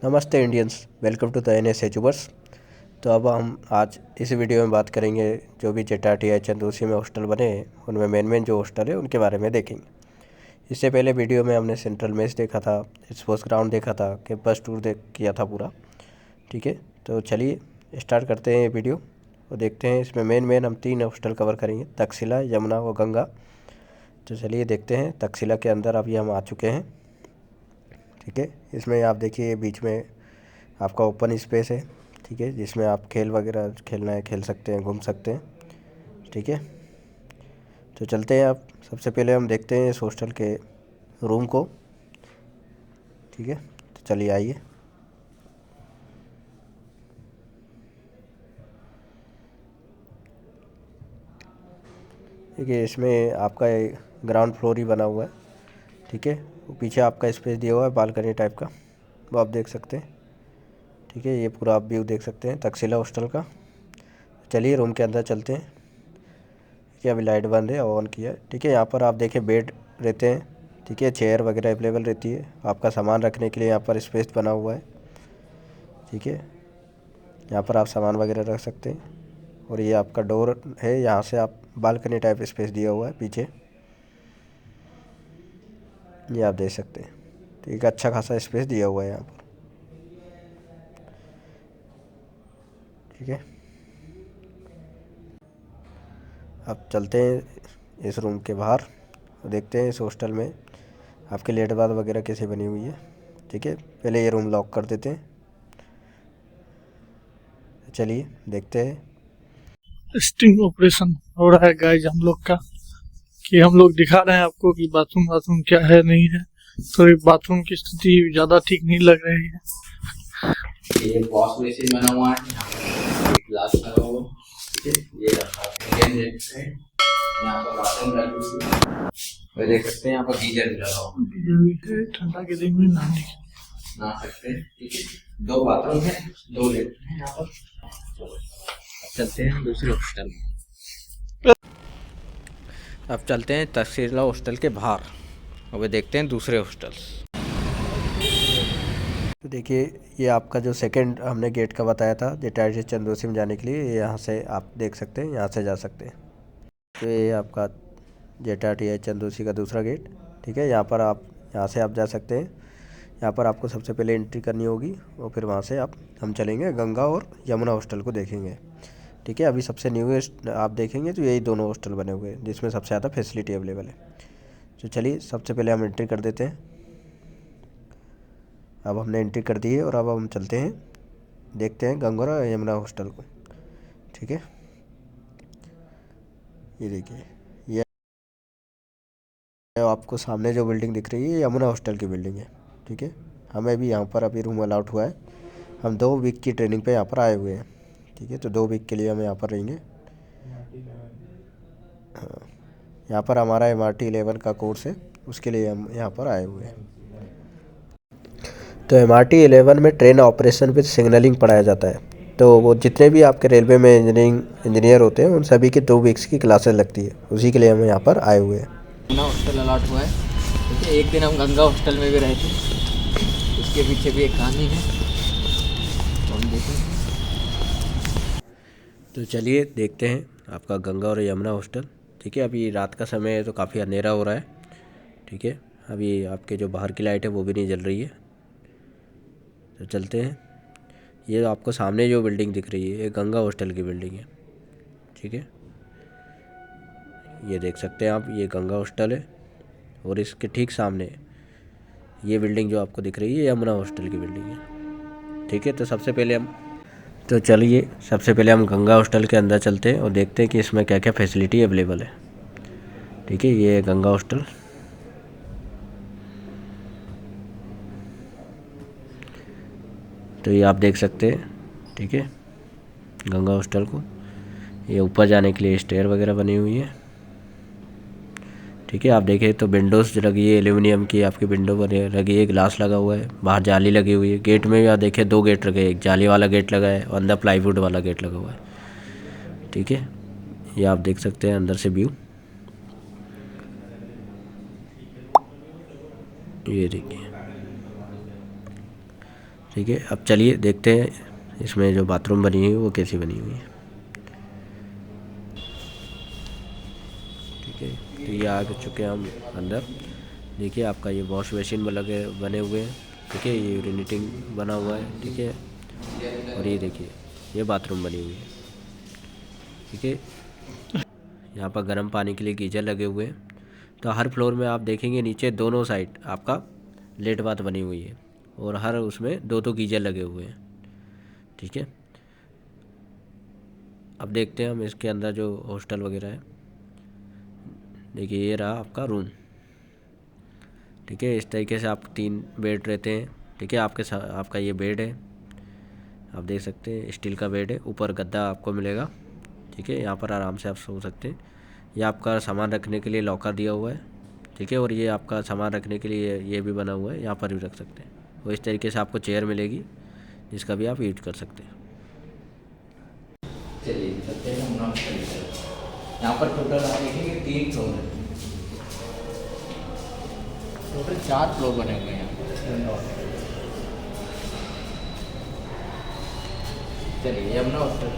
नमस्ते Indians, welcome to the N S एचूबर्स। तो अब हम आज इस वीडियो में बात करेंगे जो भी JTI चंदौसी में हॉस्टल बने हैं उनमें मेन जो हॉस्टल है उनके बारे में देखेंगे। इससे पहले वीडियो में हमने सेंट्रल मेस देखा था, स्पोर्ट्स ग्राउंड देखा था, कैंपस टूर देख किया था पूरा। ठीक है, तो चलिए स्टार्ट करते हैं ये वीडियो और देखते हैं। इसमें मेन हम 3 हॉस्टल कवर करेंगे, तक्षशिला, यमुना व गंगा। तो चलिए देखते हैं। तक्षशिला के अंदर अभी हम आ चुके हैं। ठीक है, इसमें आप देखिए बीच में आपका ओपन स्पेस है। ठीक है, जिसमें आप खेल वगैरह खेलना है खेल सकते हैं, घूम सकते हैं। ठीक है, तो चलते हैं। आप सबसे पहले हम देखते हैं इस हॉस्टल के रूम को। ठीक है, तो चलिए आइए। देखिए इसमें आपका ग्राउंड फ्लोर ही बना हुआ है। ठीक है, वो पीछे आपका स्पेस दिया हुआ है बालकनी टाइप का, वो आप देख सकते हैं। ठीक है, ये पूरा आप व्यू देख सकते हैं तक्षशिला हॉस्टल का। चलिए रूम के अंदर चलते हैं। ठीक है, अभी लाइट बंद है, ऑन किया है। ठीक है, यहाँ पर आप देखें बेड रहते हैं। ठीक है, चेयर वगैरह अवेलेबल रहती है, आपका सामान रखने के लिए यहाँ पर स्पेस बना हुआ है। ठीक है, यहाँ पर आप सामान वगैरह रख सकते हैं। और ये आपका डोर है, यहाँ से आप बालकनी टाइप स्पेस दिया हुआ है पीछे, ये आप देख सकते हैं। ठीक है, अच्छा खासा स्पेस दिया हुआ है यहाँ पर। ठीक है, अब चलते हैं इस रूम के बाहर और देखते हैं इस हॉस्टल में आपके लेट बाथ वगैरह कैसे बनी हुई है। ठीक है, पहले ये रूम लॉक कर देते हैं। चलिए देखते हैं। स्टिंग ऑपरेशन हो रहा है गाइज हम लोग का, कि हम लोग दिखा रहे हैं आपको कि बाथरूम क्या है नहीं है। तो ये बाथरूम की स्थिति ज़्यादा ठीक नहीं लग रही है। ये वॉश बेसिन बना हुआ है, ग्लास लगा हुआ है। ठीक है, ये यहाँ पर बाथरूम लगी हुई है, देख सकते हैं। यहाँ पर गीजर भी लगा हुआ है, ठंडा के दिन में नहा सकते हैं। ठीक है, 2 बाथरूम है, 2 लेटरिन है यहाँ पर। चलते हैं दूसरे हॉस्टल में। अब चलते हैं तक्षशिला हॉस्टल के बाहर और देखते हैं दूसरे हॉस्टल्स। तो देखिए ये आपका जो सेकंड हमने गेट का बताया था JTI चंदौसी में जाने के लिए, ये यहाँ से आप देख सकते हैं, यहाँ से जा सकते हैं। तो ये आपका JTI चंदौसी का दूसरा गेट। ठीक है, यहाँ पर आप यहाँ से आप जा सकते हैं। यहाँ पर आपको सबसे पहले एंट्री करनी होगी और फिर वहाँ से हम चलेंगे गंगा और यमुना हॉस्टल को देखेंगे। ठीक है, अभी सबसे न्यूएस्ट आप देखेंगे तो यही दोनों हॉस्टल बने हुए हैं जिसमें सबसे ज़्यादा फैसिलिटी अवेलेबल है। तो चलिए सबसे पहले हम एंट्री कर देते हैं। अब हमने एंट्री कर दी है और अब हम चलते हैं, देखते हैं गंगा और यमुना हॉस्टल को। ठीक है, ये देखिए ये आपको सामने जो बिल्डिंग दिख रही है यमुना हॉस्टल की बिल्डिंग है। ठीक है, हमें भी यहाँ पर अभी रूम अलाउट हुआ है। हम 2 वीक की ट्रेनिंग पे यहाँ पर आए हुए हैं। ठीक है, तो 2 वीक के लिए हम यहाँ पर रहेंगे। हाँ, यहाँ पर हमारा MRT 11 का कोर्स है, उसके लिए हम यहाँ पर आए हुए हैं। तो MRT 11 में ट्रेन ऑपरेशन विद सिग्नलिंग पढ़ाया जाता है। तो वो जितने भी आपके रेलवे में इंजीनियर होते हैं उन सभी की 2 वीक्स की क्लासेस लगती है, उसी के लिए हम यहाँ पर आए हुए हैं। यमुना हॉस्टल अलॉट हुआ है। ठीक है, एक दिन हम गंगा हॉस्टल में भी रहे थे, उसके पीछे भी एक कहानी है, तो हम देखें। तो चलिए देखते हैं आपका गंगा और यमुना हॉस्टल। ठीक है, अभी रात का समय है तो काफ़ी अंधेरा हो रहा है। ठीक है, अभी आपके जो बाहर की लाइट है वो भी नहीं जल रही है। तो चलते हैं। ये आपको सामने जो बिल्डिंग दिख रही है ये गंगा हॉस्टल की बिल्डिंग है। ठीक है, ये देख सकते हैं आप, ये गंगा हॉस्टल है और इसके ठीक सामने ये बिल्डिंग जो आपको दिख रही है यमुना हॉस्टल की बिल्डिंग है। ठीक है, तो चलिए सबसे पहले हम गंगा हॉस्टल के अंदर चलते हैं और देखते हैं कि इसमें क्या क्या फैसिलिटी अवेलेबल है। ठीक है, ये है गंगा हॉस्टल। तो ये आप देख सकते हैं। ठीक है, गंगा हॉस्टल को, ये ऊपर जाने के लिए स्टेयर वगैरह बनी हुई है। ठीक है, आप देखें तो विंडोज़ लगी है, एल्यूमिनियम की आपकी विंडो बनी लगी है, ग्लास लगा हुआ है, बाहर जाली लगी हुई है। गेट में भी आप देखें 2 गेट लगे, एक जाली वाला गेट लगा है और अंदर प्लाईवुड वाला गेट लगा हुआ है। ठीक है, ये आप देख सकते हैं अंदर से व्यू, ये देखिए। ठीक है, अब चलिए देखते हैं इसमें जो बाथरूम बनी हुई है वो कैसी बनी हुई है। ठीक है, तो ये आ चुके हैं हम अंदर। देखिए आपका ये वॉश बेसिन लगे बने हुए हैं। ठीक है, ये यूरिनेटिंग बना हुआ है। ठीक है, और ये देखिए ये बाथरूम बनी हुई है। ठीक है, यहाँ पर गर्म पानी के लिए गीजर लगे हुए हैं। तो हर फ्लोर में आप देखेंगे नीचे दोनों साइड आपका लेट बाथ बनी हुई है और हर उसमें दो गीजर लगे हुए हैं। ठीक है, अब देखते हैं हम इसके अंदर जो हॉस्टल वगैरह है। देखिए ये रहा आपका रूम। ठीक है, इस तरीके से आप 3 बेड रहते हैं। ठीक है, आपका ये बेड है, आप देख सकते हैं स्टील का बेड है, ऊपर गद्दा आपको मिलेगा। ठीक है, यहाँ पर आराम से आप सो सकते हैं। ये आपका सामान रखने के लिए लॉकर दिया हुआ है। ठीक है, और ये आपका सामान रखने के लिए ये भी बना हुआ है, यहाँ पर भी रख सकते हैं। और इस तरीके से आपको चेयर मिलेगी जिसका भी आप यूज कर सकते हैं। चलिए चलते हैं हम यहाँ पर टोटल आप देखेंगे 3 फ्लोर है, टोटल 4 फ्लोर बने हुए हैं। चलिए यमुना हॉस्टल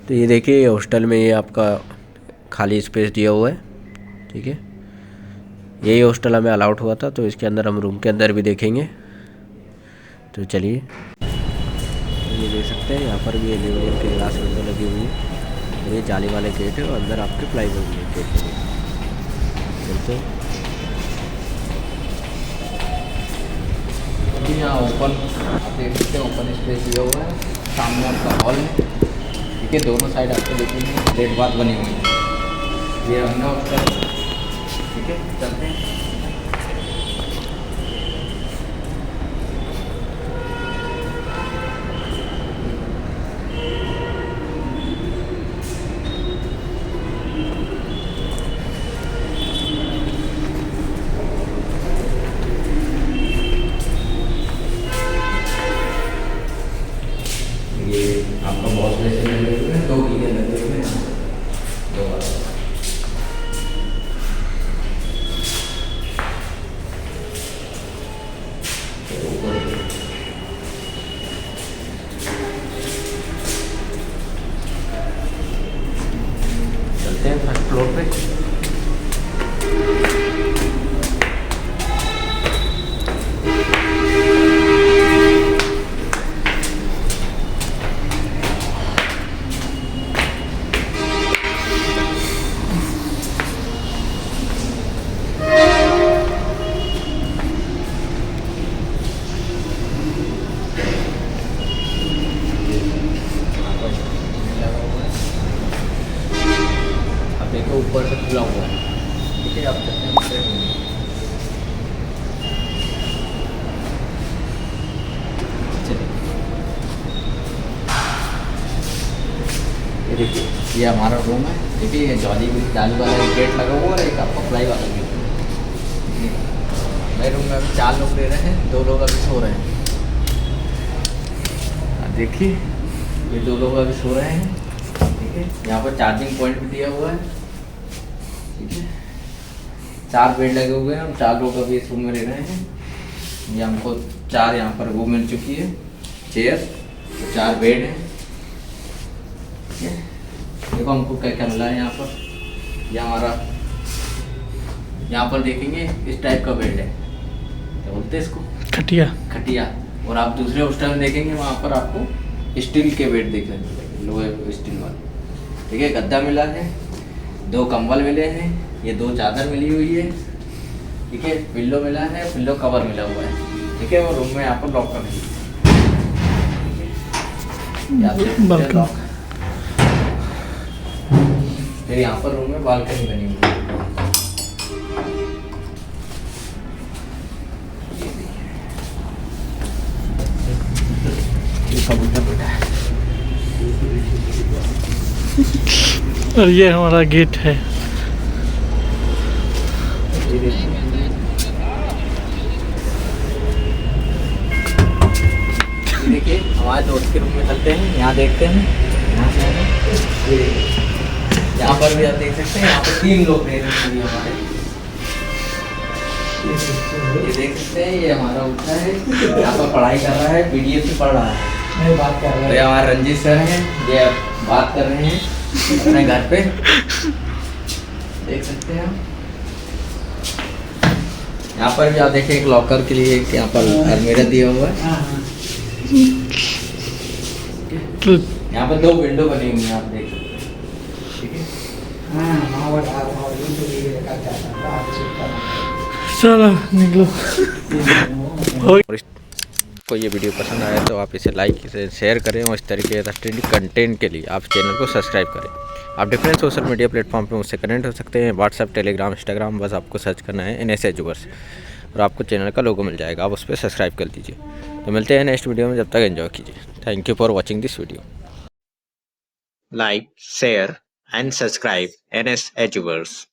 तो ये देखिए हॉस्टल में ये आपका खाली स्पेस दिया हुआ है। ठीक है, यही हॉस्टल हमें अलाउड हुआ था, तो इसके अंदर हम रूम के अंदर भी देखेंगे। तो चलिए, ये देख सकते हैं यहाँ पर भी एल्यूमिनियम के ग्लास विंडो लगी हुई है और ये जाली वाले गेट है और अंदर आपके प्लाईवुड के गेट लगे। चलते हैं, यहाँ ओपन आप देख सकते हैं, ओपन स्पेस दिया हुआ है। सामने आपका हॉल है। ठीक है, दोनों साइड आपको देखेंगे लेट बाथ बनी हुई है। ये यमुना हॉस्टल। ठीक है, चलते हैं। ये आपका बॉस बेसिन लगे हुए हैं, 2 गीजर लगे हुए हैं, 2 बार। चलते हैं फर्स्ट फ्लोर पे। अब देखो ऊपर से खुला हुआ है। ठीक है, आप चलते हैं दूसरे रूम में। ये देखिए ये हमारा रूम है। देखिए ये जाली वाला गेट लगा हुआ है और एक आपका प्लाई वाला गेट। मेरे रूम में अभी 4 लोग रह रहे हैं, 2 लोग अभी सो रहे हैं। देखिए ये 2 लोग अभी सो रहे हैं। ठीक है, यहाँ पर चार्जिंग पॉइंट भी दिया हुआ है। ठीक है, 4 बेड लगे हुए हैं और 4 लोग अभी इस रूम में रह रहे हैं। ये हमको 4 यहाँ पर वो मिल चुकी है चेयर, तो 4 बेड है। ठीक है, देखो हमको क्या क्या मिला है यहाँ पर। ये हमारा यहाँ पर देखेंगे इस टाइप का बेड है, क्या बोलते हैं इसको, खटिया। और आप दूसरे हॉस्टल में देखेंगे वहाँ पर आपको स्टील के बेड देखने मिलेंगे, लोहे स्टील वाले। ठीक है, गद्दा मिला है, 2 कंबल मिले हैं, ये 2 चादर मिली हुई है। ठीक है, पिल्लो मिला है, पिल्लो कवर मिला हुआ है। ठीक है, और रूम में यहाँ पर लॉकर है। फिर यहाँ पर रूम में बालकनी बनी हुई है। कबूतर बैठा है। और ये हमारा गेट है। ये देखिए, हमारे दोस्त के रूम में चलते हैं, यहाँ देखते हैं, यहाँ से आगे, ये देखिए, यहाँ पर भी आप देख सकते हैं, यहाँ पर 3 लोग रह रहे हैं हमारे। ये देख सकते हैं, ये हमारा उठा है, यहाँ पर पढ़ाई कर रहा है, पीडीएफ से पढ़ रहा है, बात कर रहा है। ये हमारे रंजीत सर हैं, ये बात कर रहे हैं अपने घर पे, देख सकते हैं आप। यहाँ पर भी आप देखिए, एक लॉकर के लिए एक यहाँ पर अलमीरा दिया हुआ है। यहाँ पर 2 विंडो बनी हुई हैं, आप देख सकते हैं, ठीक है। चलो निकलो। और को ये वीडियो पसंद आया तो आप इसे लाइक इसे शेयर करें और इस तरीके के ट्रेंडिंग कंटेंट के लिए आप चैनल को सब्सक्राइब करें। आप डिफरेंट सोशल मीडिया प्लेटफॉर्म पे मुझसे कनेक्ट हो सकते हैं, व्हाट्सएप, टेलीग्राम, इंस्टाग्राम, बस आपको सर्च करना है NS एजुवर्स और आपको चैनल का लोगो मिल जाएगा, आप उस पर सब्सक्राइब कर दीजिए। तो मिलते हैं नेक्स्ट वीडियो में, जब तक एंजॉय कीजिए। Thank you for watching this video. Like, share and subscribe NS एजुवर्स।